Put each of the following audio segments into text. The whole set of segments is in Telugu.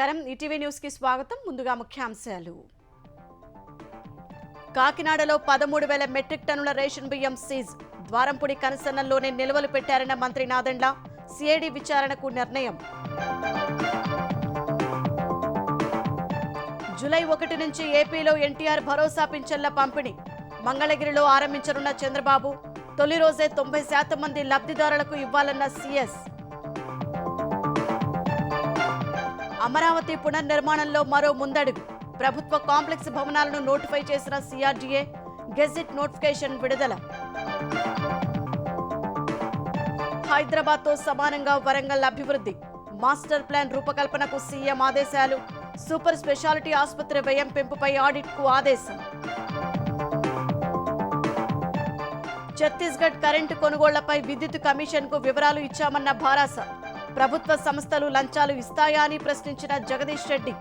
నమస్కారం ఈటీవీ న్యూస్ కి స్వాగతం ముందుగా ముఖ్యాంశాలు కాకినాడలో 13,000 మెట్రిక్ టన్నుల రేషన్ బియ్యం సీజ్ ద్వారంపూడి కనసన్నల్లోనే నిల్వలు పెట్టారన్న మంత్రి నాదెండ్ల సిఐడి విచారణకు నిర్ణయం జూలై 1 నుంచి ఏపీలో ఎన్టీఆర్ భరోసా పింఛన్ల పంపిణీ మంగళగిరిలో ఆరంభించనున్న చంద్రబాబు తొలి రోజే 90% మంది లబ్ధిదారులకు ఇవ్వాలన్న సీఎస్ అమరావతి పునర్నిర్మాణంలో మరో ముందడుగు ప్రభుత్వ కాంప్లెక్స్ భవనాలను నోటిఫై చేసిన సిఆర్డీఏ గెజిట్ నోటిఫికేషన్ విడుదల హైదరాబాద్తో సమానంగా వరంగల్ అభివృద్ధి మాస్టర్ ప్లాన్ రూపకల్పనకు సీఎం ఆదేశాలు సూపర్ స్పెషాలిటీ ఆసుపత్రి వ్యయం పెంపుపై ఆడిట్కు ఆదేశం ఛత్తీస్గఢ్ కరెంటు కొనుగోళ్లపై విద్యుత్ కమిషన్కు వివరాలు ఇచ్చామన్న భారాస ప్రభుత్వ సంస్థలు లంచాలు ఇస్తాయా అని ప్రశ్నించిన జగదీష్ రెడ్డి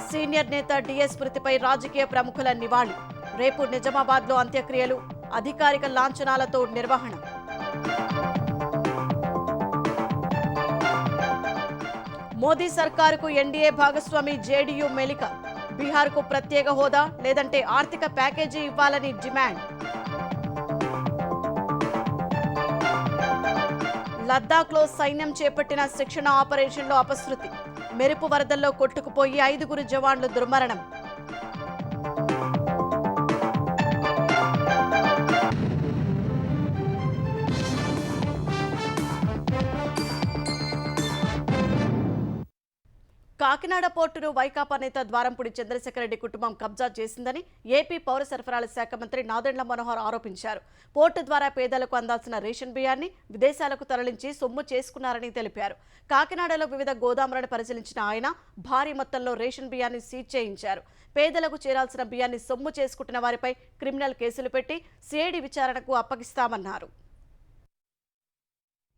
సీనియర్ నేత డిఎస్ స్మృతిపై రాజకీయ ప్రముఖుల నివాళి రేపు నిజామాబాద్లో అంత్యక్రియలు అధికారిక లాంఛనాలతో నిర్వహణ మోదీ సర్కారుకు ఎన్డీఏ భాగస్వామి జేడీయూ మెలిక బీహార్కు ప్రత్యేక హోదా లేదంటే ఆర్థిక ప్యాకేజీ ఇవ్వాలని డిమాండ్ లద్దాఖ్లో సైన్యం చేపట్టిన శిక్షణ ఆపరేషన్లో అపశృతి మెరుపు వరదల్లో కొట్టుకుపోయి 5 జవాన్లు దుర్మరణం కాకినాడ పోర్టును వైకాపా నేత ద్వారంపూడి చంద్రశేఖర్ రెడ్డి కుటుంబం కబ్జా చేసిందని ఏపీ పౌర సరఫరాల శాఖ మంత్రి నాదెండ్ల మనోహర్ ఆరోపించారు. పోర్టు ద్వారా పేదలకు అందాల్సిన రేషన్ బియ్యాన్ని విదేశాలకు తరలించి సొమ్ము చేసుకున్నారని తెలిపారు. కాకినాడలో వివిధ గోదాములను పరిశీలించిన ఆయన భారీ మొత్తంలో రేషన్ బియ్యాన్ని సీజ్ చేయించారు. పేదలకు చేరాల్సిన బియ్యాన్ని సొమ్ము చేసుకుంటున్న వారిపై క్రిమినల్ కేసులు పెట్టి సిఐడి విచారణకు అప్పగిస్తామన్నారు.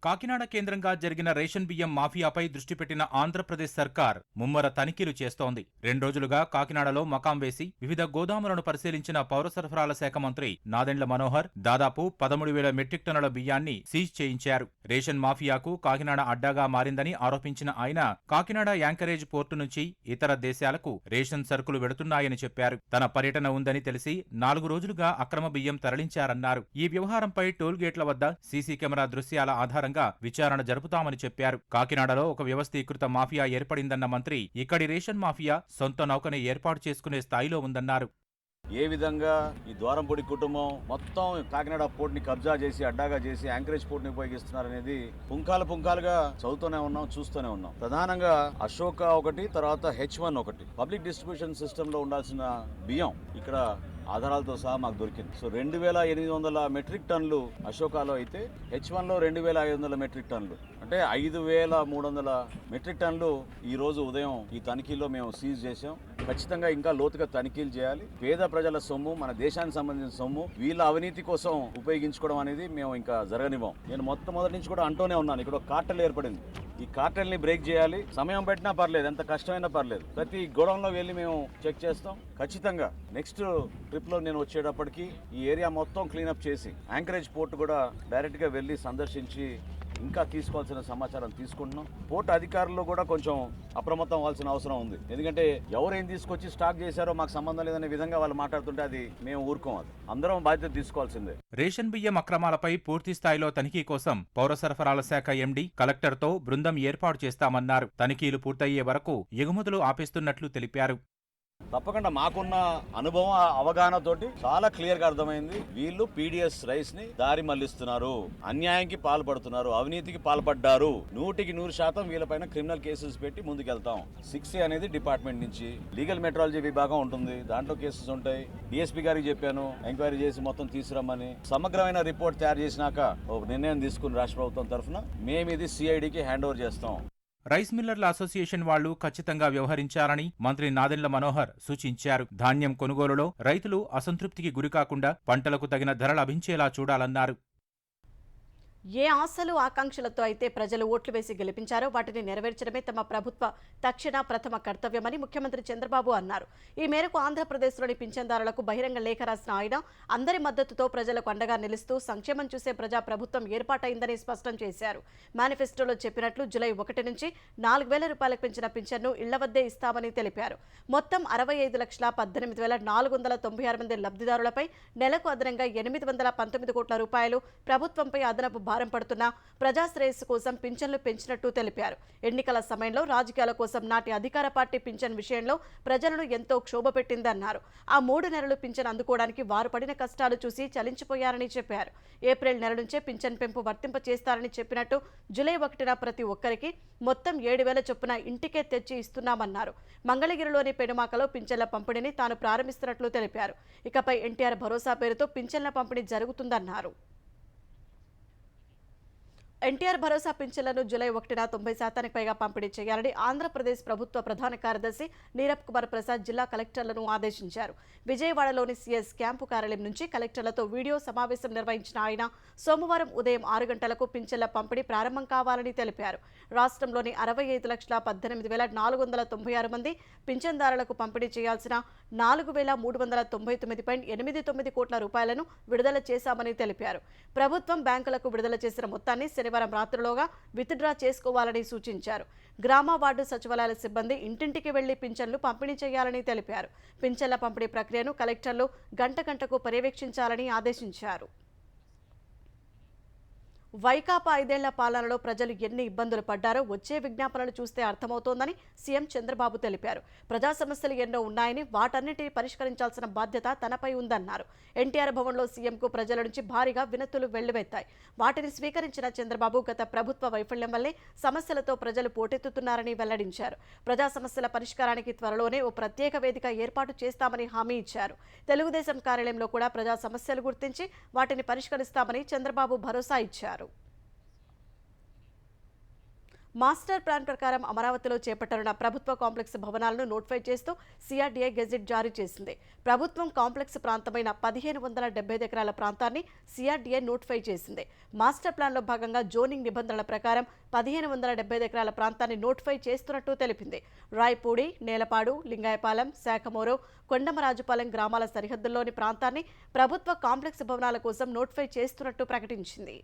కాకినాడ కేంద్రంగా జరిగిన రేషన్ బియ్యం మాఫియాపై దృష్టి పెట్టిన ఆంధ్రప్రదేశ్ సర్కార్ ముమ్మర తనిఖీలు చేస్తోంది. 2 రోజులుగా కాకినాడలో మకాం వేసి వివిధ గోదాములను పరిశీలించిన పౌర సరఫరాల శాఖ మంత్రి నాదెండ్ల మనోహర్ దాదాపు 13,000 మెట్రిక్ టన్నుల బియ్యాన్ని సీజ్ చేయించారు. రేషన్ మాఫియాకు కాకినాడ అడ్డాగా మారిందని ఆరోపించిన ఆయన కాకినాడ యాంకరేజ్ పోర్టు నుంచి ఇతర దేశాలకు రేషన్ సరుకులు వెడుతున్నాయని చెప్పారు. తన పర్యటన ఉందని తెలిసి 4 రోజులుగా అక్రమ బియ్యం తరలించారన్నారు. ఈ వ్యవహారంపై టోల్ గేట్ల వద్ద సీసీ కెమెరా దృశ్యాల ఆధారంగా విచారణ జరుపుతామని చెప్పారు. కాకినాడలో ఒక వ్యవస్థీకృత మాఫియా ఏర్పడిందన్న మంత్రి ఇక్కడి రేషన్ మాఫియా సొంత నౌకని ఏర్పాటు చేసుకునే స్థాయిలో ఉందన్నారు. ఏ విధంగా ఈ ద్వారంపూడి కుటుంబం మొత్తం కాకినాడ పోర్ట్ ని కబ్జా చేసి అడ్డాగా చేసి యాంకరేజ్ పోర్ట్ ని ఉపయోగిస్తున్నారనేది పుంకాలుగా చదువుతూనే ఉన్నాం, చూస్తూనే ఉన్నాం. ప్రధానంగా అశోక ఒకటి, తర్వాత H1 ఒకటి పబ్లిక్ డిస్ట్రిబ్యూషన్ సిస్టమ్ లో ఉండాల్సిన బియ్యం ఇక్కడ ఆధారాలతో సహా మాకు దొరికింది. సో 2,800 మెట్రిక్ టన్నులు అశోకాలో అయితే H1 లో 2,500 మెట్రిక్ టన్నులు అంటే 5,300 మెట్రిక్ టన్నులు ఈ రోజు ఉదయం ఈ తనిఖీలో మేము సీజ్ చేశాం. ఖచ్చితంగా ఇంకా లోతుగా తనిఖీలు చేయాలి. పేద ప్రజల సొమ్ము, మన దేశానికి సంబంధించిన సొమ్ము వీళ్ళ అవినీతి కోసం ఉపయోగించుకోవడం అనేది మేము ఇంకా జరగనివ్వం. నేను మొదటి నుంచి కూడా అంటూనే ఉన్నాను, ఇక్కడ ఒక కార్టెల్ ఏర్పడింది. ఈ కార్టెల్ ని బ్రేక్ చేయాలి. సమయం పెట్టినా పర్లేదు, ఎంత కష్టమైనా పర్లేదు. ప్రతి గోడౌన్లో వెళ్ళి మేము చెక్ చేస్తాం. ఖచ్చితంగా నెక్స్ట్ ట్రిప్ లో నేను వచ్చేటప్పటికి ఈ ఏరియా మొత్తం క్లీనప్ చేసి యాంకరేజ్ పోర్ట్ కూడా డైరెక్ట్ గా వెళ్ళి సందర్శించి ఇంకా తీసుకోవాల్సిన సమాచారం తీసుకుంటున్నాం. పోర్టు అధికారులు కూడా కొంచెం అప్రమత్తం అవ్వాల్సిన అవసరం ఉంది. ఎందుకంటే ఎవరేం తీసుకొచ్చి స్టాక్ చేశారో మాకు సంబంధం లేదనే విధంగా వాళ్ళు మాట్లాడుతుంటే అది మేము ఊరుకోవాలి. అందరం బాధ్యత తీసుకోవాల్సిందే. రేషన్ బియ్యం అక్రమాలపై పూర్తి స్థాయిలో తనిఖీ కోసం పౌర సరఫరాల శాఖ ఎండీ కలెక్టర్తో బృందం ఏర్పాటు చేస్తామన్నారు. తనిఖీలు పూర్తయ్యే వరకు ఎగుమతులు ఆపేస్తున్నట్లు తెలిపారు. తప్పకుండా మాకున్న అనుభవం, అవగాహనతోటి చాలా క్లియర్ గా అర్థమైంది. వీళ్ళు పీడిఎస్ రైస్ ని దారి మళ్లిస్తున్నారు, అన్యాయానికి పాల్పడుతున్నారు, అవినీతికి పాల్పడ్డారు. 100% వీళ్ళపైన క్రిమినల్ కేసెస్ పెట్టి ముందుకెళ్తాం. 6A అనేది డిపార్ట్మెంట్ నుంచి లీగల్ మెట్రాలజీ విభాగం ఉంటుంది, దాంట్లో కేసెస్ ఉంటాయి. డిఎస్పీ గారికి చెప్పాను ఎంక్వైరీ చేసి మొత్తం తీసుకురమ్మని. సమగ్రమైన రిపోర్ట్ తయారు చేసినాక ఒక నిర్ణయం తీసుకుని రాష్ట్ర ప్రభుత్వం తరఫున మేము ఇది సిఐడికి హ్యాండ్ ఓవర్ చేస్తాం. రైస్ మిల్లర్ల అసోసియేషన్ వాళ్లు ఖచ్చితంగా వ్యవహరించాలని మంత్రి నాదెండ్ల మనోహర్ సూచించారు. ధాన్యం కొనుగోలులో రైతులు అసంతృప్తికి గురికాకుండా పంటలకు తగిన ధర లభించేలా చూడాలన్నారు. ఏ ఆశలు ఆకాంక్షలతో అయితే ప్రజలు ఓట్లు వేసి గెలిపించారో వాటిని నెరవేర్చడమే తమ ప్రభుత్వ తక్షణ ప్రథమ కర్తవ్యమని ముఖ్యమంత్రి చంద్రబాబు అన్నారు. ఈ మేరకు ఆంధ్రప్రదేశ్లోని పింఛన్దారులకు బహిరంగ లేఖ రాసిన ఆయన అందరి మద్దతుతో ప్రజలకు అండగా నిలుస్తూ సంక్షేమం చూసే ప్రజా ప్రభుత్వం ఏర్పాటైందని స్పష్టం చేశారు. మేనిఫెస్టోలో చెప్పినట్లు జూలై 1 నుంచి 4,000 రూపాయలకు పెంచిన పింఛన్ను ఇళ్ల వద్దే ఇస్తామని తెలిపారు. మొత్తం 65,18,496 మంది లబ్ధిదారులపై నెలకు అదనంగా 819 కోట్ల రూపాయలు ప్రభుత్వంపై అదనపు భారం పడుతున్న ప్రజాశ్రేయస్సు కోసం పింఛన్లు పెంచినట్టు తెలిపారు. ఎన్నికల సమయంలో రాజకీయాల కోసం నాటి అధికార పార్టీ పింఛన్ విషయంలో ప్రజలను ఎంతో క్షోభపెట్టిందన్నారు. ఆ 3 నెలలు పింఛన్ అందుకోవడానికి వారు పడిన కష్టాలు చూసి చలించిపోయారని చెప్పారు. ఏప్రిల్ నెల నుంచే పింఛన్ పెంపు వర్తింప చేస్తారని చెప్పినట్టు జూలై 1న ప్రతి ఒక్కరికి మొత్తం 7,000 చొప్పున ఇంటికే తెచ్చి ఇస్తున్నామన్నారు. మంగళగిరిలోని పెనుమాకలో పింఛన్ల పంపిణీని తాను ప్రారంభిస్తున్నట్లు తెలిపారు. ఇకపై ఎన్టీఆర్ భరోసా పేరుతో పింఛన్ల పంపిణీ జరుగుతుందన్నారు. ఎన్టీఆర్ భరోసా పింఛన్లను జూలై 1న 90% పైగా పంపిణీ చేయాలని ఆంధ్రప్రదేశ్ ప్రభుత్వ ప్రధాన కార్యదర్శి నీరబ్ కుమార్ ప్రసాద్ జిల్లా కలెక్టర్లను ఆదేశించారు. విజయవాడలోని సీఎస్ క్యాంపు కార్యాలయం నుంచి కలెక్టర్లతో వీడియో సమావేశం నిర్వహించిన ఆయన సోమవారం ఉదయం 6 గంటలకు పింఛన్ల పంపిణీ ప్రారంభం కావాలని తెలిపారు. రాష్ట్రంలోని 65,18,496 మంది పింఛన్దారులకు పంపిణీ చేయాల్సిన 4,399.89 కోట్ల రూపాయలను విడుదల చేశామని తెలిపారు. ప్రభుత్వం బ్యాంకులకు విడుదల చేసిన మొత్తాన్ని శనివారం రాత్రిలోగా విత్డ్రా చేసుకోవాలని సూచించారు. గ్రామ వార్డు సచివాలయాల సిబ్బంది ఇంటింటికి వెళ్లి పింఛన్లు పంపిణీ చేయాలని తెలిపారు. పింఛన్ల పంపిణీ ప్రక్రియను కలెక్టర్లు గంటకు పర్యవేక్షించాలని ఆదేశించారు. వైకాపా 5 ఏళ్ల పాలనలో ప్రజలు ఎన్ని ఇబ్బందులు పడ్డారో వచ్చే విజ్ఞాపనలు చూస్తే అర్థమవుతోందని సీఎం చంద్రబాబు తెలిపారు. ప్రజా సమస్యలు ఎన్నో ఉన్నాయని వాటన్నిటిని పరిష్కరించాల్సిన బాధ్యత తనపై ఉందన్నారు. ఎన్టీఆర్ భవన్లో సీఎంకు ప్రజల నుంచి భారీగా వినతులు వెల్లువెత్తాయి. వాటిని స్వీకరించిన చంద్రబాబు గత ప్రభుత్వ వైఫల్యం వల్లే సమస్యలతో ప్రజలు పోటెత్తుతున్నారని వెల్లడించారు. ప్రజా సమస్యల పరిష్కారానికి త్వరలోనే ఓ ప్రత్యేక వేదిక ఏర్పాటు చేస్తామని హామీ ఇచ్చారు. తెలుగుదేశం కార్యాలయంలో కూడా ప్రజా సమస్యలు గుర్తించి వాటిని పరిష్కరిస్తామని చంద్రబాబు భరోసా ఇచ్చారు. మాస్టర్ ప్లాన్ ప్రకారం అమరావతిలో చేపట్టనున్న ప్రభుత్వ కాంప్లెక్స్ భవనాలను నోటిఫై చేస్తూ సిఆర్డీఏ గెజిట్ జారీ చేసింది. ప్రభుత్వం కాంప్లెక్స్ ప్రాంతమైన 1,575 ఎకరాల ప్రాంతాన్ని సిఆర్డీఏ నోటిఫై చేసింది. మాస్టర్ ప్లాన్లో భాగంగా జోనింగ్ నిబంధనల ప్రకారం 1,575 ఎకరాల ప్రాంతాన్ని నోటిఫై చేస్తున్నట్టు తెలిపింది. రాయపూడి, నేలపాడు, లింగాయపాలెం, శాఖమూరు, కొండమరాజుపాలెం గ్రామాల సరిహద్దుల్లోని ప్రాంతాన్ని ప్రభుత్వ కాంప్లెక్స్ భవనాల కోసం నోటిఫై చేస్తున్నట్టు ప్రకటించింది.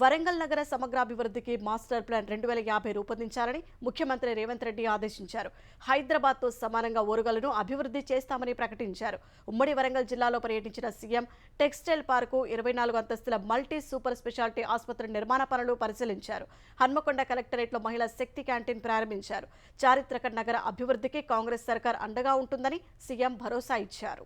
వరంగల్ నగర సమగ్రాభివృద్ధికి మాస్టర్ ప్లాన్ 2050 రూపొందించాలని ముఖ్యమంత్రి రేవంత్ రెడ్డి ఆదేశించారు. హైదరాబాద్తో సమానంగా ఓరుగల్లును అభివృద్ధి చేస్తామని ప్రకటించారు. ఉమ్మడి వరంగల్ జిల్లాలో పర్యటించిన సీఎం టెక్స్టైల్ పార్కు 24 అంతస్తుల మల్టీ సూపర్ స్పెషాలిటీ ఆసుపత్రి నిర్మాణ పనులు పరిశీలించారు. హన్మకొండ కలెక్టరేట్లో మహిళా శక్తి క్యాంటీన్ ప్రారంభించారు. చారిత్రక నగర అభివృద్ధికి కాంగ్రెస్ సర్కార్ అండగా ఉంటుందని సీఎం భరోసా ఇచ్చారు.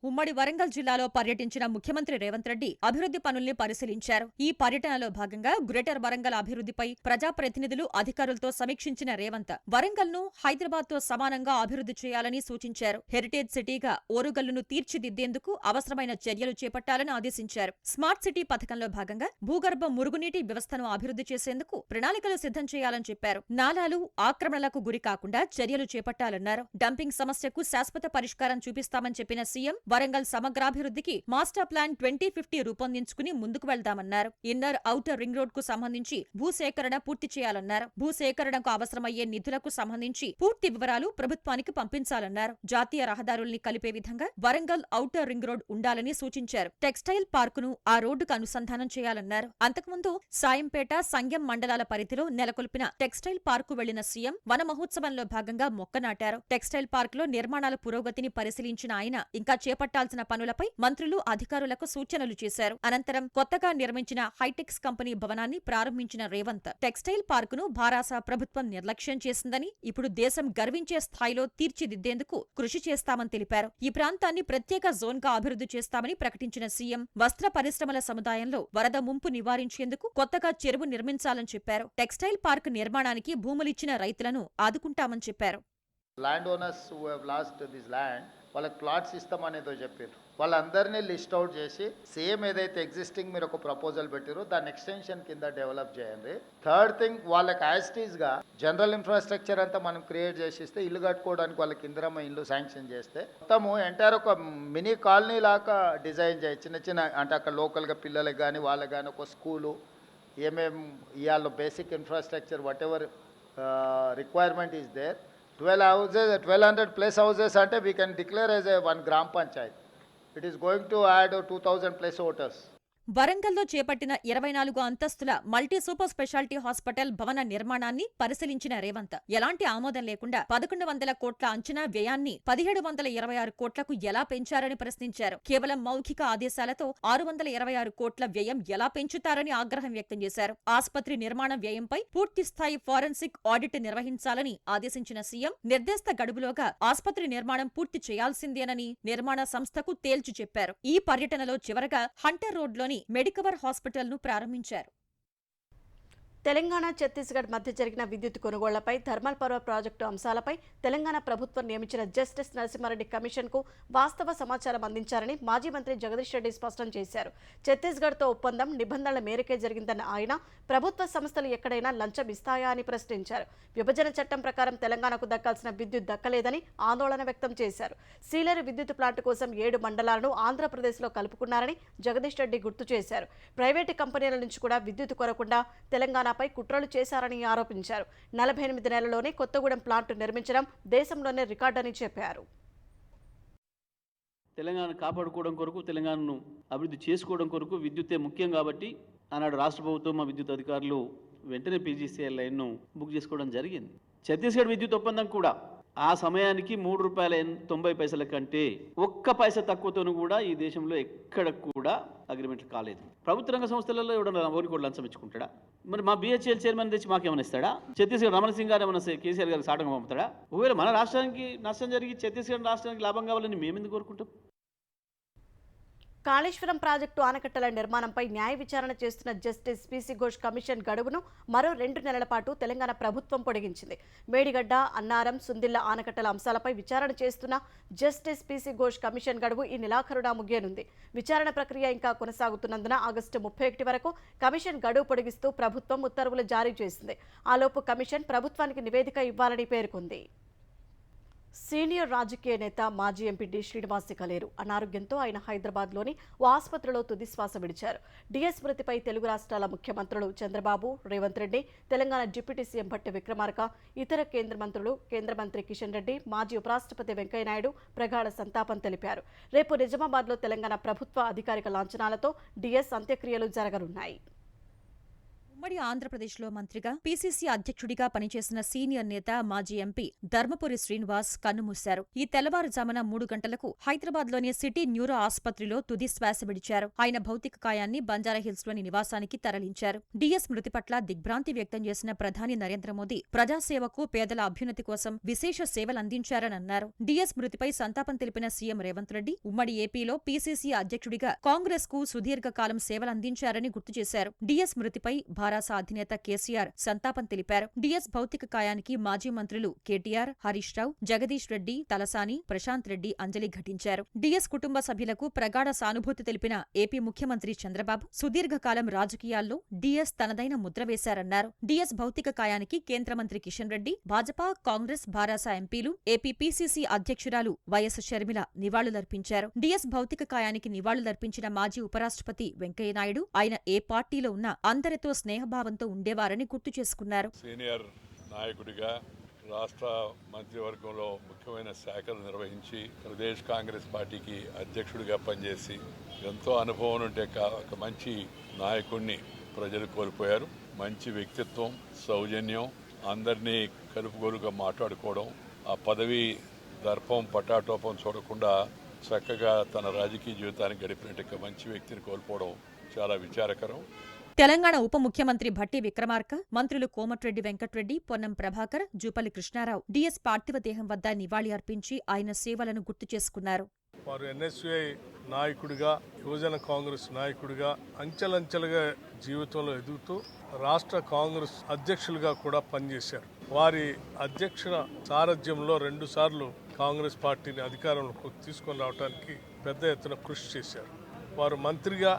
ఉమ్మడి వరంగల్ జిల్లాలో పర్యటించిన ముఖ్యమంత్రి రేవంత్ రెడ్డి అభివృద్ధి పనుల్ని పరిశీలించారు. ఈ పర్యటనలో భాగంగా గ్రేటర్ వరంగల్ అభివృద్ధిపై ప్రజాప్రతినిధులు, అధికారులతో సమీక్షించిన రేవంత్ వరంగల్ను హైదరాబాద్తో సమానంగా అభివృద్ధి చేయాలని సూచించారు. హెరిటేజ్ సిటీగా ఓరుగల్లును తీర్చిదిద్దేందుకు అవసరమైన చర్యలు చేపట్టాలని ఆదేశించారు. స్మార్ట్ సిటీ పథకంలో భాగంగా భూగర్భ మురుగునీటి వ్యవస్థను అభివృద్ధి చేసేందుకు ప్రణాళికలు సిద్ధం చేయాలని చెప్పారు. నాలాలు ఆక్రమణలకు గురి కాకుండా చర్యలు చేపట్టాలన్నారు. డంపింగ్ సమస్యకు శాశ్వత పరిష్కారం చూపిస్తామని చెప్పిన సీఎం వరంగల్ సమగ్రాభివృద్ధికి మాస్టర్ ప్లాన్ 2050 రూపొందించుకుని ముందుకు వెళ్దామన్నారు. ఇన్నర్ ఔటర్ రింగ్ రోడ్ కు సంబంధించి భూసేకరణ పూర్తి చేయాలన్నారు. భూసేకరణకు అవసరమయ్యే నిధులకు సంబంధించి పూర్తి వివరాలు ప్రభుత్వానికి పంపించాలన్నారు. జాతీయ రహదారుల్ని కలిపే విధంగా వరంగల్ ఔటర్ రింగ్ రోడ్ ఉండాలని సూచించారు. టెక్స్టైల్ పార్కును ఆ రోడ్డుకు అనుసంధానం చేయాలన్నారు. అంతకుముందు సాయంపేట, సంగెం మండలాల పరిధిలో నెలకొల్పిన టెక్స్టైల్ పార్కు వెళ్లిన సీఎం వన మహోత్సవంలో భాగంగా మొక్క నాటారు. టెక్స్టైల్ పార్కులో నిర్మాణాల పురోగతిని పరిశీలించిన ఆయన ఇంకా చేపట్టాల్సిన పనులపై మంత్రులు, అధికారులకు సూచనలు చేశారు. అనంతరం కొత్తగా నిర్మించిన హైటెక్స్ కంపెనీ భవనాన్ని ప్రారంభించిన రేవంత్ టెక్స్టైల్ పార్కును భారాస ప్రభుత్వం నిర్లక్ష్యం చేసిందని, ఇప్పుడు దేశం గర్వించే స్థాయిలో తీర్చిదిద్దేందుకు కృషి చేస్తామని తెలిపారు. ఈ ప్రాంతాన్ని ప్రత్యేక జోన్గా అభివృద్ధి చేస్తామని ప్రకటించిన సీఎం వస్త్ర పరిశ్రమల సముదాయంలో వరద ముంపు నివారించేందుకు కొత్తగా చెరువు నిర్మించాలని చెప్పారు. టెక్స్టైల్ పార్క్ నిర్మాణానికి భూములిచ్చిన రైతులను ఆదుకుంటామని చెప్పారు. Land owners who have lost this land వాళ్ళకి ప్లాట్స్ ఇస్తామనేదో చెప్పారు. వాళ్ళందరినీ లిస్ట్ అవుట్ చేసి సేమ్ ఏదైతే ఎగ్జిస్టింగ్ మీరు ఒక ప్రపోజల్ పెట్టారో దాని ఎక్స్టెన్షన్ కింద డెవలప్ చేయండి. థర్డ్ థింగ్, వాళ్ళకి యాజిటీస్గా జనరల్ ఇన్ఫ్రాస్ట్రక్చర్ అంతా మనం క్రియేట్ చేసిస్తే ఇల్లు కట్టుకోవడానికి వాళ్ళకి ఇందిరమ్మ ఇల్లు శాంక్షన్ చేస్తే మొత్తము ఎంటైర్ ఒక మినీ కాలనీ లాగా డిజైన్ చేయి. చిన్న చిన్న అంటే అక్కడ లోకల్గా పిల్లలకి కానీ వాళ్ళకి కానీ ఒక స్కూలు ఏమేమి ఇవాళ basic infrastructure whatever requirement is there. 12 houses, 1200 plus houses అంటే we can declare as a one gram panchayat. It is going to add 2000 plus voters. వరంగల్లో చేపట్టిన 24 అంతస్తుల మల్టీ సూపర్ స్పెషాలిటీ హాస్పిటల్ భవన నిర్మాణాన్ని పరిశీలించిన రేవంత్ ఎలాంటి ఆమోదం లేకుండా 1100 కోట్ల అంచనా వ్యయాన్ని 1726 కోట్లకు ఎలా పెంచారని ప్రశ్నించారు. కేవలం మౌఖిక ఆదేశాలతో 626 కోట్ల వ్యయం ఎలా పెంచుతారని ఆగ్రహం వ్యక్తం చేశారు. ఆసుపత్రి నిర్మాణ వ్యయంపై పూర్తిస్థాయి ఫోరెన్సిక్ ఆడిట్ నిర్వహించాలని ఆదేశించిన సీఎం నిర్దేశిత గడువులోగా ఆసుపత్రి నిర్మాణం పూర్తి చేయాల్సిందేనని నిర్మాణ సంస్థకు తేల్చి చెప్పారు. ఈ పర్యటనలో చివరగా హంటర్ రోడ్లోని మెడికవర్ హాస్పిటల్ ను ప్రారంభించారు. తెలంగాణ ఛత్తీస్గఢ్ మధ్య జరిగిన విద్యుత్ కొనుగోళ్లపై థర్మల్ పవర్ ప్రాజెక్టు అంశాలపై తెలంగాణ ప్రభుత్వం నియమించిన జస్టిస్ నరసింహారెడ్డి కమిషన్కు వాస్తవ సమాచారం అందించారని మాజీ మంత్రి జగదీష్ రెడ్డి స్పష్టం చేశారు. ఛత్తీస్గఢ్తో ఒప్పందం నిబంధనల మేరకే జరిగిందన్న ఆయన ప్రభుత్వ సంస్థలు ఎక్కడైనా లంచం ఇస్తాయా అని ప్రశ్నించారు. విభజన చట్టం ప్రకారం తెలంగాణకు దక్కాల్సిన విద్యుత్ దక్కలేదని ఆందోళన వ్యక్తం చేశారు. సీలేరు విద్యుత్ ప్లాంట్ కోసం 7 మండలాలను ఆంధ్రప్రదేశ్లో కలుపుకున్నారని జగదీష్ రెడ్డి గుర్తు చేశారు. ప్రైవేటు కంపెనీల నుంచి కూడా విద్యుత్ కొరకుండా తెలంగాణ పై కుట్రలు చేశారని ఆరోపించారు. 48 నెలల్లోనే కొత్తగూడెం ప్లాంట్ నిర్మించడం దేశంలోనే రికార్డని చెప్పారు. తెలంగాణ కాపాడుకోవడం కొరకు, తెలంగాణను అభివృద్ధి చేసుకోవడం కొరకు విద్యుత్తే ముఖ్యం కాబట్టి ఆనాడు రాష్ట్ర ప్రభుత్వం మా విద్యుత్ అధికారులు వెంటనే పీజీసీఎల్ లైన్ను బుక్ చేసుకోవడం జరిగింది. ఛత్తీస్గఢ్ విద్యుత్ ఒప్పందం కూడా ఆ సమయానికి ₹3.90 కంటే ఒక్క పైసా తక్కువతోనూ కూడా ఈ దేశంలో ఎక్కడ కూడా అగ్రిమెంట్లు కాలేదు. ప్రభుత్వ రంగ సంస్థలలో ఎవడన్నా ఓరికి కూడా లంచం ఇచ్చుకుంటాడా? మరి మా BHEL చైర్మన్ తెచ్చి మాకేమైనా ఇస్తాడా? ఛత్తీస్గఢ్ రమణ సింగ్ గారు ఏమైనా కేసీఆర్ గారికి సాటంగా పంపుతాడా? ఒకవేళ మన రాష్ట్రానికి నష్టం జరిగి ఛత్తీస్గఢ్ రాష్ట్రానికి లాభం కావాలని మేమెందుకు కోరుకుంటాం? కాళేశ్వరం ప్రాజెక్టు ఆనకట్టల నిర్మాణంపై న్యాయ విచారణ చేస్తున్న జస్టిస్ పీసీ ఘోష్ కమిషన్ గడువును మరో 2 నెలల పాటు తెలంగాణ ప్రభుత్వం పొడిగించింది. మేడిగడ్డ, అన్నారం, సుందిళ్ల ఆనకట్టల అంశాలపై విచారణ చేస్తున్న జస్టిస్ పీసీ ఘోష్ కమిషన్ గడువు ఈ నెలాఖరున ముగియనుంది. విచారణ ప్రక్రియ ఇంకా కొనసాగుతున్నందున ఆగస్టు 31 వరకు కమిషన్ గడువు పొడిగిస్తూ ప్రభుత్వం ఉత్తర్వులు జారీ చేసింది. ఆలోపు కమిషన్ ప్రభుత్వానికి నివేదిక ఇవ్వాలని పేర్కొంది. సీనియర్ రాజకీయ నేత మాజీ ఎంపీ డి శ్రీనివాస్ కలేరు. అనారోగ్యంతో ఆయన హైదరాబాద్లోని ఓ ఆసుపత్రిలో తుదిశ్వాస విడిచారు. డిఎస్ మృతిపై తెలుగు రాష్ట్రాల ముఖ్యమంత్రులు చంద్రబాబు, రేవంత్ రెడ్డి, తెలంగాణ డిప్యూటీ సీఎం భట్టి విక్రమార్క, ఇతర కేంద్ర మంత్రులు, కేంద్ర మంత్రి కిషన్ రెడ్డి, మాజీ ఉపరాష్ట్రపతి వెంకయ్యనాయుడు ప్రగాఢ సంతాపం తెలిపారు. రేపు నిజామాబాద్లో తెలంగాణ ప్రభుత్వ అధికారిక లాంఛనాలతో డిఎస్ అంత్యక్రియలు జరగనున్నాయి. ఉమ్మడి ఆంధ్రప్రదేశ్లో మంత్రిగా, పీసీసీ అధ్యక్షుడిగా పనిచేసిన సీనియర్ నేత మాజీ ఎంపీ ధర్మపురి శ్రీనివాస్ కన్నుమూశారు. ఈ తెల్లవారుజామున 3 గంటలకు హైదరాబాద్లోని సిటీ న్యూరో ఆసుపత్రిలో తుది శ్వాస విడిచారు. ఆయన భౌతిక కాయాన్ని బంజారాహిల్స్లోని నివాసానికి తరలించారు. డిఎస్ మృతి పట్ల దిగ్భ్రాంతి వ్యక్తం చేసిన ప్రధాని నరేంద్ర మోదీ ప్రజాసేవకు, పేదల అభ్యున్నతి కోసం విశేష సేవలందించారన్నారు. డిఎస్ మృతిపై సంతాపం తెలిపిన సీఎం రేవంత్ రెడ్డి ఉమ్మడి ఏపీలో పీసీసీ అధ్యక్షుడిగా కాంగ్రెస్ కు సుదీర్ఘకాలం సేవలందించారని గుర్తు చేశారు. డిఎస్ మృతిపై భారాస అధినేత కేసీఆర్ సంతాపం తెలిపారు. డిఎస్ భౌతిక కాయానికి మాజీ మంత్రులు కేటీఆర్, హరీష్ రావు, జగదీష్ రెడ్డి, తలసాని, ప్రశాంత్ రెడ్డి అంజలి ఘటించారు. డిఎస్ కుటుంబ సభ్యులకు ప్రగాఢ సానుభూతి తెలిపిన ఏపీ ముఖ్యమంత్రి చంద్రబాబు సుదీర్ఘకాలం రాజకీయాల్లో డిఎస్ తనదైన ముద్ర వేశారన్నారు. డిఎస్ భౌతిక కాయానికి కేంద్ర మంత్రి కిషన్ రెడ్డి, భాజపా, కాంగ్రెస్, భారాస ఎంపీలు, ఏపీ పీసీసీ అధ్యక్షురాలు వైఎస్ షర్మిల నివాళులర్పించారు. డిఎస్ భౌతిక కాయానికి నివాళులర్పించిన మాజీ ఉపరాష్ట్రపతి వెంకయ్యనాయుడు ఆయన ఏ పార్టీలో ఉన్నా అందరితో స్నేహభావంతో ఉండేవారని గుర్తు చేసుకున్నారు. సీనియర్ నాయకుడిగా రాష్ట్ర మంత్రివర్గంలో ముఖ్యమైన శాఖలు నిర్వహించి ప్రదేశ్ కాంగ్రెస్ పార్టీకి అధ్యక్షుడిగా పనిచేసి ఎంతో అనుభవం ఉంటే ఒక మంచి నాయకుడిని ప్రజలు కోల్పోయారు. మంచి వ్యక్తిత్వం, సౌజన్యం, అందరినీ కలుపుగోలుగా మాట్లాడుకోవడం, ఆ పదవి దర్పం పటాటోపం చూడకుండా చక్కగా తన రాజకీయ జీవితాన్ని గడిపినట్టు మంచి వ్యక్తిని కోల్పోవడం చాలా విచారకరం. తెలంగాణ ఉప ముఖ్యమంత్రి భట్టి విక్రమార్క, మంత్రులు కోమటిరెడ్డి వెంకట్రెడ్డి, పొన్నం ప్రభాకర్, జూపల్లి కృష్ణారావు డిఎస్ పార్థివ దేహం వద్ద నివాళి అర్పించి ఆయన సేవలను గుర్తు చేసుకున్నారు. వారు ఎన్ఎస్యుఐ నాయకుడిగా, యువజన కాంగ్రెస్ నాయకుడిగా అంచెలంచెలుగా జీవితంలో ఎదుగుతూ రాష్ట్ర కాంగ్రెస్ అధ్యక్షులుగా కూడా పనిచేశారు. వారి అధ్యక్ష సారథ్యంలో 2 సార్లు కాంగ్రెస్ పార్టీని అధికారంలోకి తీసుకొని రావడానికి పెద్ద ఎత్తున కృషి చేశారు. వారు మంత్రిగా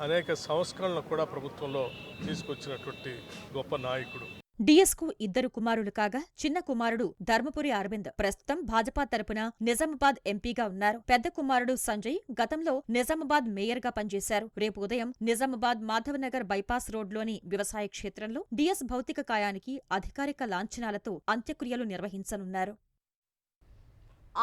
అనేక సంస్కరణలు కూడా ప్రభుత్వంలో తీసుకొచ్చినటువంటి గొప్ప నాయకుడు. డిఎస్కు 2 కుమారులు కాగా చిన్న కుమారుడు ధర్మపురి అరవింద్ ప్రస్తుతం భాజపా తరపున నిజామాబాద్ ఎంపీగా ఉన్నారు. పెద్ద కుమారుడు సంజయ్ గతంలో నిజామాబాద్ మేయర్గా పనిచేశారు. రేపు ఉదయం నిజామాబాద్ మాధవనగర్ బైపాస్ రోడ్లోని వ్యవసాయ క్షేత్రంలో డిఎస్ భౌతిక కాయానికి అధికారిక లాంఛనాలతో అంత్యక్రియలు నిర్వహించనున్నారు.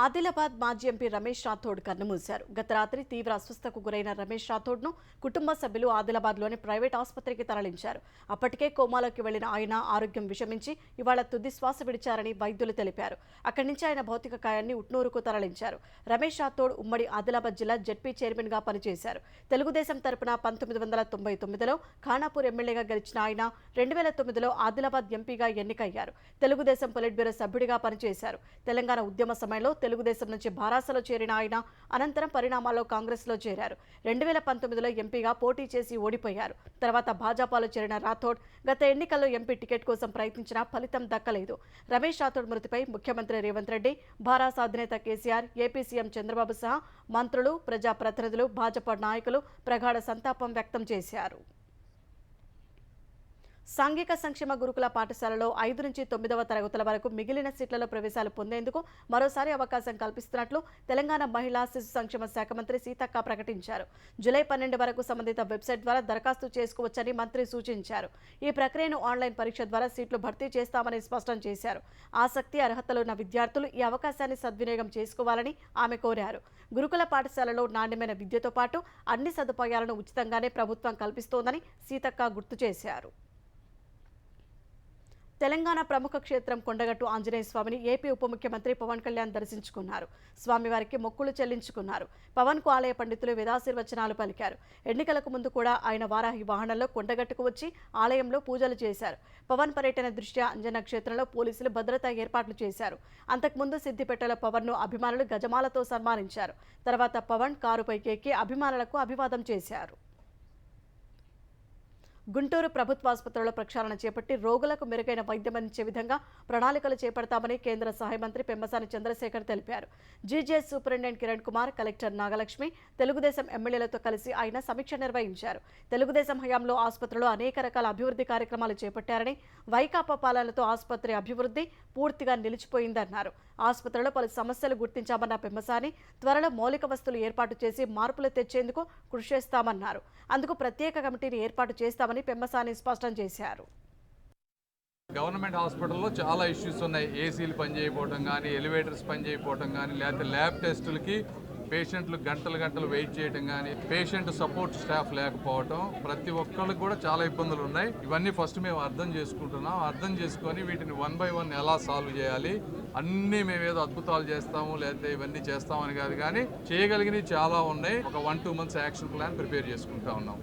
ఆదిలాబాద్ మాజీ ఎంపీ రమేష్ రాథోడ్ కన్నుమూశారు. గత రాత్రి తీవ్ర అస్వస్థకు గురైన రమేష్ రాథోడ్ను కుటుంబ సభ్యులు ఆదిలాబాద్లోని ప్రైవేట్ ఆసుపత్రికి తరలించారు. అప్పటికే కోమాలోకి వెళ్లిన ఆయన ఆరోగ్యం విషమించి ఇవాళ తుది శ్వాస విడిచారని వైద్యులు తెలిపారు. అక్కడి నుంచి ఆయన భౌతిక కాయాన్ని ఉట్నూరుకు తరలించారు. రమేష్ రాథోడ్ ఉమ్మడి ఆదిలాబాద్ జిల్లా జెడ్పీ చైర్మన్గా పనిచేశారు. తెలుగుదేశం తరపున 1999లో ఖానాపూర్ ఎమ్మెల్యేగా గెలిచిన ఆయన 2009లో ఆదిలాబాద్ ఎంపీగా ఎన్నికయ్యారు. తెలుగుదేశం పొలిట్ బ్యూరో సభ్యుడిగా పనిచేశారు. తెలంగాణ ఉద్యమ సమయంలో తెలుగుదేశం నుంచి భారాసలో చేరిన ఆయన అనంతరం పరిణామాల్లో కాంగ్రెస్లో చేరారు. 2019లో ఎంపీగా పోటీ చేసి ఓడిపోయారు. తర్వాత భాజపాలో చేరిన రాథోడ్ గత ఎన్నికల్లో ఎంపీ టికెట్ కోసం ప్రయత్నించినా ఫలితం దక్కలేదు. రమేష్ రాథోడ్ మృతిపై ముఖ్యమంత్రి రేవంత్ రెడ్డి, భారాస అధినేత కేసీఆర్, ఏపీ సీఎం చంద్రబాబు సహా మంత్రులు, ప్రజాప్రతినిధులు, భాజపా నాయకులు ప్రగాఢ సంతాపం వ్యక్తం చేశారు. సాంఘిక సంక్షేమ గురుకుల పాఠశాలలో 5 నుంచి 9వ తరగతుల వరకు మిగిలిన సీట్లలో ప్రవేశాలు పొందేందుకు మరోసారి అవకాశం కల్పిస్తున్నట్లు తెలంగాణ మహిళా శిశు సంక్షేమ శాఖ మంత్రి సీతక్క ప్రకటించారు. జూలై 12 వరకు సంబంధిత వెబ్సైట్ ద్వారా దరఖాస్తు చేసుకోవచ్చని మంత్రి సూచించారు. ఈ ప్రక్రియను ఆన్లైన్ పరీక్ష ద్వారా సీట్లు భర్తీ చేస్తామని స్పష్టం చేశారు. ఆసక్తి, అర్హతలున్న విద్యార్థులు ఈ అవకాశాన్ని సద్వినియోగం చేసుకోవాలని ఆమె కోరారు. గురుకుల పాఠశాలలో నాణ్యమైన విద్యతో పాటు అన్ని సదుపాయాలను ఉచితంగానే ప్రభుత్వం కల్పిస్తోందని సీతక్క గుర్తు చేశారు. తెలంగాణ ప్రముఖ క్షేత్రం కొండగట్టు ఆంజనేయ స్వామిని ఏపీ ఉప ముఖ్యమంత్రి పవన్ కళ్యాణ్ దర్శించుకున్నారు. స్వామివారికి మొక్కులు చెల్లించుకున్నారు. పవన్కు ఆలయ పండితులు వేదాశీర్వచనాలు పలికారు. ఎన్నికలకు ముందు కూడా ఆయన వారాహి వాహనంలో కొండగట్టుకు వచ్చి ఆలయంలో పూజలు చేశారు. పవన్ పర్యటన దృష్ట్యా అంజన క్షేత్రంలో పోలీసులు భద్రతా ఏర్పాట్లు చేశారు. అంతకుముందు సిద్దిపేటలో పవన్ను అభిమానులు గజమాలతో సన్మానించారు. తర్వాత పవన్ కారుపైకి ఎక్కి అభిమానులకు అభివాదం చేశారు. గుంటూరు ప్రభుత్వ ఆసుపత్రిలో ప్రక్షాళన చేపట్టి రోగులకు మెరుగైన వైద్యం అందించే విధంగా ప్రణాళికలు చేపడతామని కేంద్ర సహాయ మంత్రి పెమ్మసాని చంద్రశేఖర్ తెలిపారు. GGH superintendent Kiran Kumar, collector Nagalakshmi, Telugu Desam ఎమ్మెల్యేలతో కలిసి ఆయన సమీక్ష నిర్వహించారు. తెలుగుదేశం హయాంలో ఆసుపత్రిలో అనేక రకాల అభివృద్ధి కార్యక్రమాలు చేపట్టారని, వైకాపా పాలనతో ఆసుపత్రి అభివృద్ధి పూర్తిగా నిలిచిపోయిందన్నారు. ఆసుపత్రిలో పలు సమస్యలు గుర్తించామన్న పెమ్మసాని త్వరలో మౌలిక వస్తువులు ఏర్పాటు చేసి మార్పులు తెచ్చేందుకు కృషి చేస్తామన్నారు. అందుకు ప్రత్యేక కమిటీని ఏర్పాటు చేస్తామని పెమ్మసాని స్పష్టం చేశారు. గవర్నమెంట్ హాస్పిటల్లో చాలా ఇష్యూస్ ఉన్నాయి. ఏసీలు పనిచేయకపోవడం కానీ, ఎలివేటర్స్ పనిచేయకపోవడం కానీ, లేకపోతే ల్యాబ్ టెస్టులకి పేషెంట్లు గంటలు వెయిట్ చేయడం కానీ, పేషెంట్ సపోర్ట్ స్టాఫ్ లేకపోవడం, ప్రతి ఒక్కరికి కూడా చాలా ఇబ్బందులు ఉన్నాయి. ఇవన్నీ ఫస్ట్ మేము అర్థం చేసుకుంటున్నాం. అర్థం చేసుకొని వీటిని 1 by 1 ఎలా సాల్వ్ చేయాలి, అన్నీ మేము ఏదో అద్భుతాలు చేస్తాము లేకపోతే ఇవన్నీ చేస్తామని కాదు, కానీ చేయగలిగినవి చాలా ఉన్నాయి. ఒక 1-2 months యాక్షన్ ప్లాన్ ప్రిపేర్ చేసుకుంటా ఉన్నాం.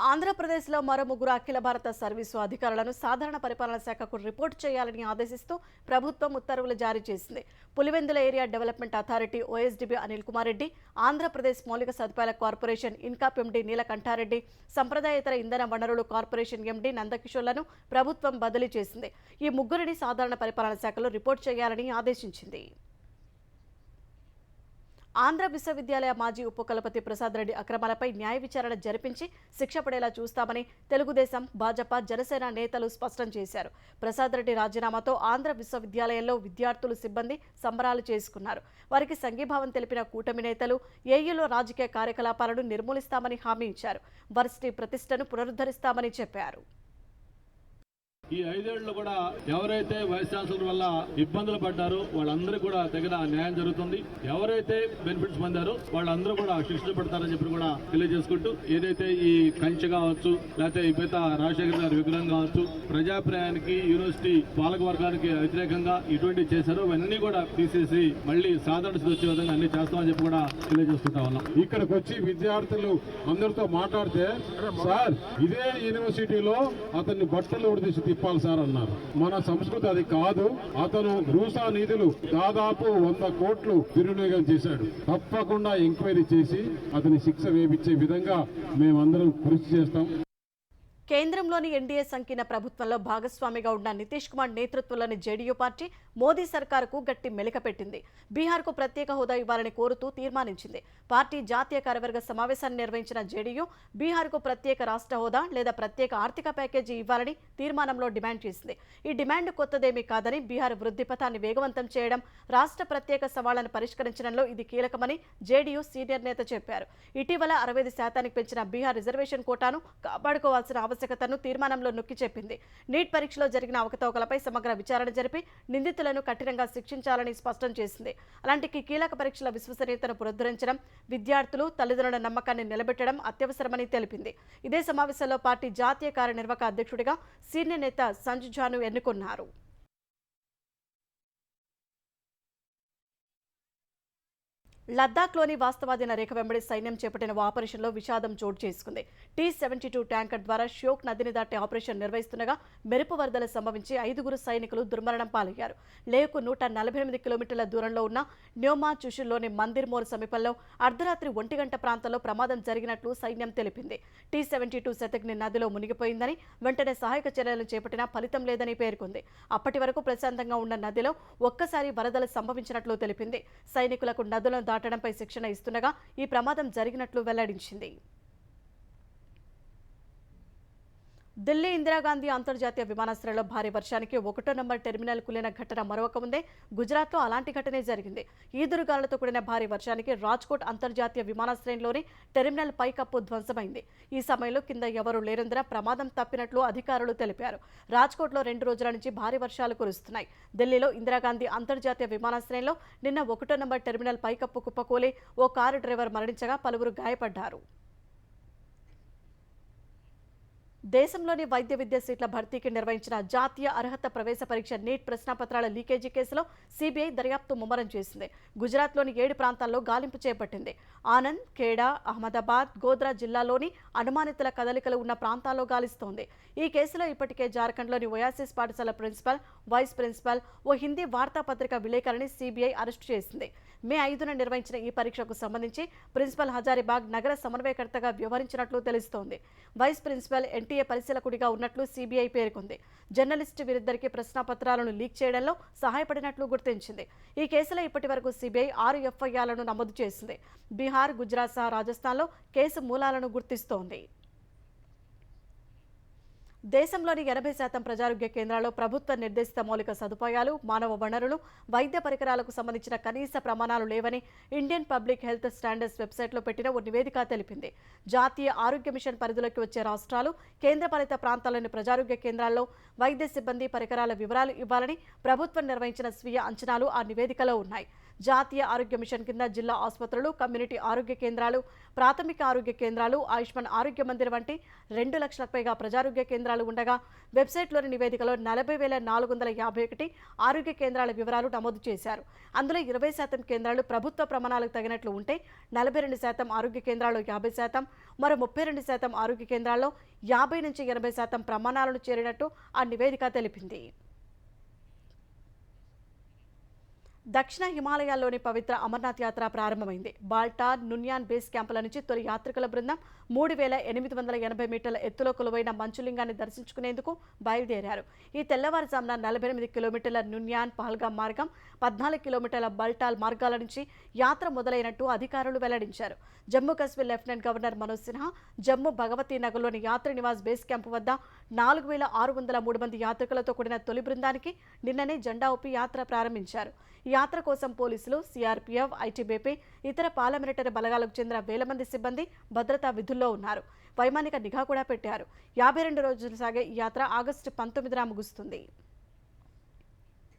ఆంధ్రప్రదేశ్లో మరో 3 అఖిల భారత సర్వీసు అధికారులను సాధారణ పరిపాలన శాఖకు రిపోర్ట్ చేయాలని ఆదేశిస్తూ ప్రభుత్వం ఉత్తర్వులు జారీ చేసింది. Pulivendula area development authority OSDB Anil Kumar Reddy, Andhra Pradesh మౌలిక సదుపాయాల కార్పొరేషన్ ఇన్కాప్ ఎండీ నీలకంఠారెడ్డి, సంప్రదాయేతర ఇంధన వనరులు కార్పొరేషన్ ఎండీ నందకిషోర్లను ప్రభుత్వం బదిలీ చేసింది. ఈ 3 సాధారణ పరిపాలన శాఖలో రిపోర్ట్ చేయాలని ఆదేశించింది. ఆంధ్ర విశ్వవిద్యాలయ మాజీ ఉపకులపతి ప్రసాద్ రెడ్డి అక్రమాలపై న్యాయ విచారణ జరిపించి శిక్ష పడేలా చూస్తామని తెలుగుదేశం, భాజపా, జనసేన నేతలు స్పష్టం చేశారు. ప్రసాద్ రెడ్డి రాజీనామాతో ఆంధ్ర విశ్వవిద్యాలయంలో విద్యార్థులు, సిబ్బంది సంబరాలు చేసుకున్నారు. వారికి సంఘీభావం తెలిపిన కూటమి నేతలు ఏయూలో రాజకీయ కార్యకలాపాలను నిర్మూలిస్తామని హామీ ఇచ్చారు. వర్సిటీ ప్రతిష్టను పునరుద్ధరిస్తామని చెప్పారు. ఈ 5 ఏళ్లలో కూడా ఎవరైతే వైస్ ఛాన్సలర్ వల్ల ఇబ్బందులు పడ్డారో వాళ్ళందరూ కూడా తగిన న్యాయం జరుగుతుంది. ఎవరైతే బెనిఫిట్స్ పొందారో వాళ్ళందరూ కూడా శిక్షించబడతారని చెప్పి కూడా తెలియజేసుకుంటూ, ఏదైతే ఈ కంచె కావచ్చు, లేకపోతే మిగతా రాజశేఖర్ గారి విగ్రహం కావచ్చు, ప్రజాప్రయానికి, యూనివర్సిటీ పాలక వర్గానికి వ్యతిరేకంగా ఇటువంటివి చేశారో అవన్నీ కూడా తీసేసి మళ్ళీ సాధారణ స్థితి వచ్చే విధంగా అన్ని చేస్తామని చెప్పి కూడా తెలియజేసుకుంటా ఉన్నాం. ఇక్కడికి వచ్చి విద్యార్థులు అందరితో మాట్లాడితే, సార్ ఇదే యూనివర్సిటీలో అతన్ని బట్టలు ఉడిదీసి తిప్పాలి సార్ అన్నారు. మన సంస్కృతి అది కాదు. అతను రూసా నిధులు దాదాపు 100 కోట్లు దుర్వినియోగం చేశాడు. తప్పకుండా ఎంక్వైరీ చేసి అతని శిక్ష వేయించే విధంగా మేమందరం కృషి చేస్తాం. కేంద్రంలోని ఎన్డీఏ సంకీర్ణ ప్రభుత్వంలో భాగస్వామిగా ఉన్న నితీష్ కుమార్ నేతృత్వంలోని జేడీయూ పార్టీ మోదీ సర్కారుకు గట్టి మెలిక పెట్టింది. బీహార్కు ప్రత్యేక హోదా ఇవ్వాలని కోరుతూ తీర్మానించింది. పార్టీ జాతీయ కార్యవర్గ సమావేశాన్ని నిర్వహించిన జేడీయూ బీహార్కు ప్రత్యేక రాష్ట్ర హోదా లేదా ప్రత్యేక ఆర్థిక ప్యాకేజీ ఇవ్వాలని తీర్మానంలో డిమాండ్ చేసింది. ఈ డిమాండ్ కొత్తదేమీ కాదని, బీహార్ వృద్ధి పథాన్ని వేగవంతం చేయడం, రాష్ట్ర ప్రత్యేక సవాళ్లను పరిష్కరించడంలో ఇది కీలకమని జేడీయూ సీనియర్ నేత చెప్పారు. ఇటీవల 65% పెంచిన బీహార్ రిజర్వేషన్ కోటాను కాపాడుకోవాల్సిన ఆవశ్యకతను తీర్మానంలో నొక్కి చెప్పింది. నీట్ పరీక్షలో జరిగిన అవకతవకలపై సమగ్ర విచారణ జరిపి నిందితులను కఠినంగా శిక్షించాలని స్పష్టం చేసింది. అలాంటి కీలక పరీక్షల విశ్వసనీయతను పునరుద్ధరించడం, విద్యార్థులు, తల్లిదండ్రుల నమ్మకాన్ని నిలబెట్టడం అత్యవసరమని తెలిపింది. ఇదే సమావేశంలో పార్టీ జాతీయ కార్యనిర్వాహక అధ్యక్షుడిగా సీనియర్ నేత సంజు జాను ఎన్నుకున్నారు. లద్దాఖ్లోని వాస్తవాధీన రేఖ వెంబడి సైన్యం చేపట్టిన ఆపరేషన్లో విషాదం చోటు చేసుకుంది. T-72 ట్యాంకర్ ద్వారా ష్యోక్ నదిని దాటి ఆపరేషన్ నిర్వహిస్తుండగా మెరుపు వరదలు సంభవించి 5 సైనికులు దుర్మరణం పాలయ్యారు. లేహ్కు 148 కిలోమీటర్ల దూరంలో ఉన్న న్యోమా చుషుల్లోని మందిర్ మోర్ సమీపంలో అర్ధరాత్రి 1 గంట ప్రాంతంలో ప్రమాదం జరిగినట్లు సైన్యం తెలిపింది. T-72 శతగ్ని నదిలో మునిగిపోయిందని, వెంటనే సహాయక చర్యలను చేపట్టినా ఫలితం లేదని పేర్కొంది. అప్పటి వరకు ప్రశాంతంగా ఉన్న నదిలో ఒక్కసారి వరదలు సంభవించినట్లు తెలిపింది. సైనికులకు నదులను దాటడంపై శిక్షణ ఇస్తుండగా ఈ ప్రమాదం జరిగినట్లు వెల్లడించింది. ఢిల్లీ ఇందిరాగాంధీ అంతర్జాతీయ విమానాశ్రయంలో భారీ వర్షానికి 1వ నంబర్ టెర్మినల్ కులిన ఘటన మరొక ముందే గుజరాత్లో అలాంటి ఘటనే జరిగింది. ఈదురుగాలులతో కూడిన భారీ వర్షానికి రాజ్కోట్ అంతర్జాతీయ విమానాశ్రయంలోని టెర్మినల్ పైకప్పు ధ్వంసమైంది. ఈ సమయంలో కింద ఎవరూ లేనందున ప్రమాదం తప్పినట్లు అధికారులు తెలిపారు. రాజ్కోట్లో 2 రోజుల నుంచి భారీ వర్షాలు కురుస్తున్నాయి. ఢిల్లీలో ఇందిరాగాంధీ అంతర్జాతీయ విమానాశ్రయంలో నిన్న 1వ నంబర్ టెర్మినల్ పైకప్పు కుప్పకూలి ఓ కారు డ్రైవర్ మరణించగా పలువురు గాయపడ్డారు. దేశంలోని వైద్య విద్య సీట్ల భర్తీకి నిర్వహించిన జాతీయ అర్హత ప్రవేశ పరీక్ష నీట్ ప్రశ్నాపత్రాల లీకేజీ కేసులో సీబీఐ దర్యాప్తు ముమ్మరం చేసింది. గుజరాత్లోని 7 ప్రాంతాల్లో గాలింపు చేపట్టింది. ఆనంద్, ఖేడా, అహ్మదాబాద్, గోద్రా జిల్లాలోని అనుమానితుల కదలికలు ఉన్న ప్రాంతాల్లో గాలిస్తోంది. ఈ కేసులో ఇప్పటికే జార్ఖండ్లోని ఒయాసిస్ పాఠశాల ప్రిన్సిపల్, వైస్ ప్రిన్సిపల్, ఓ హిందీ వార్తాపత్రిక విలేకరిని సీబీఐ అరెస్టు చేసింది. మే 5న నిర్వహించిన ఈ పరీక్షకు సంబంధించి ప్రిన్సిపల్ హజారీబాగ్ నగర సమన్వయకర్తగా వ్యవహరించినట్లు తెలుస్తోంది. వైస్ ప్రిన్సిపల్ ఎన్టీఏ పరిశీలకుడిగా ఉన్నట్లు సీబీఐ పేర్కొంది. జర్నలిస్టు వీరిద్దరికీ ప్రశ్నాపత్రాలను లీక్ చేయడంలో సహాయపడినట్లు గుర్తించింది. ఈ కేసులో ఇప్పటి వరకు సీబీఐ 6 ఎఫ్ఐఆర్లను నమోదు చేసింది. బీహార్, గుజరాత్ సహా రాజస్థాన్లో కేసు మూలాలను గుర్తిస్తోంది. దేశంలోని 80% ప్రజారోగ్య కేంద్రాల్లో ప్రభుత్వ నిర్దేశిత మౌలిక సదుపాయాలు, మానవ వనరులు, వైద్య పరికరాలకు సంబంధించిన కనీస ప్రమాణాలు లేవని ఇండియన్ పబ్లిక్ హెల్త్ స్టాండర్డ్స్ వెబ్సైట్లో పెట్టిన ఓ నివేదిక తెలిపింది. జాతీయ ఆరోగ్య మిషన్ పరిధిలోకి వచ్చే రాష్ట్రాలు, కేంద్రపాలిత ప్రాంతాల్లోని ప్రజారోగ్య కేంద్రాల్లో వైద్య సిబ్బంది, పరికరాల వివరాలు ఇవ్వాలని ప్రభుత్వం నిర్వహించిన స్వీయ అంచనాలు ఆ నివేదికలో ఉన్నాయి. జాతీయ ఆరోగ్య మిషన్ కింద జిల్లా ఆసుపత్రులు, కమ్యూనిటీ ఆరోగ్య కేంద్రాలు, ప్రాథమిక ఆరోగ్య కేంద్రాలు, ఆయుష్మాన్ ఆరోగ్య మందిర్ వంటి 2 లక్షలకు పైగా ప్రజారోగ్య కేంద్రాలు ఉండగా వెబ్సైట్లోని నివేదికలో 40,451 ఆరోగ్య కేంద్రాల వివరాలు నమోదు చేశారు. అందులో 20% కేంద్రాలు ప్రభుత్వ ప్రమాణాలకు తగినట్లు ఉంటే 42% ఆరోగ్య కేంద్రాల్లో 50%, మరో 32% ఆరోగ్య కేంద్రాల్లో 50 నుంచి 80% ప్రమాణాలను చేరినట్టు ఆ నివేదిక తెలిపింది. దక్షిణ హిమాలయాల్లోని పవిత్ర అమర్నాథ్ యాత్ర ప్రారంభమైంది. బాల్టార్, నున్యాన్ బేస్ క్యాంపుల నుంచి తొలి యాత్రికుల బృందం 3,880 మీటర్ల ఎత్తులో కొలువైన మంచులింగాన్ని దర్శించుకునేందుకు బయలుదేరారు. ఈ తెల్లవారుజామున 48 కిలోమీటర్ల నున్యాన్ పహల్గాం మార్గం, 14 కిలోమీటర్ల బల్టాల్ మార్గాల నుంచి యాత్ర మొదలైనట్టు అధికారులు వెల్లడించారు. జమ్మూ కాశ్మీర్ లెఫ్టినెంట్ గవర్నర్ మనోజ్ సిన్హా జమ్మూ భగవతీ నగర్లోని యాత్రి నివాస్ బేస్ క్యాంపు వద్ద 4,603 మంది యాత్రికులతో కూడిన తొలి బృందానికి నిన్ననే జెండా ఊపి యాత్ర ప్రారంభించారు. ఈ యాత్ర కోసం పోలీసులు, సిఆర్పీఎఫ్, ఐటీబీపీ, ఇతర పారామిలిటరీ బలగాలకు చెందిన వేల మంది సిబ్బంది భద్రతా విధుల్లో ఉన్నారు. వైమానిక నిఘా కూడా పెట్టారు. 52 రోజులు సాగే ఈ యాత్ర ఆగస్టు 19న ముగుస్తుంది.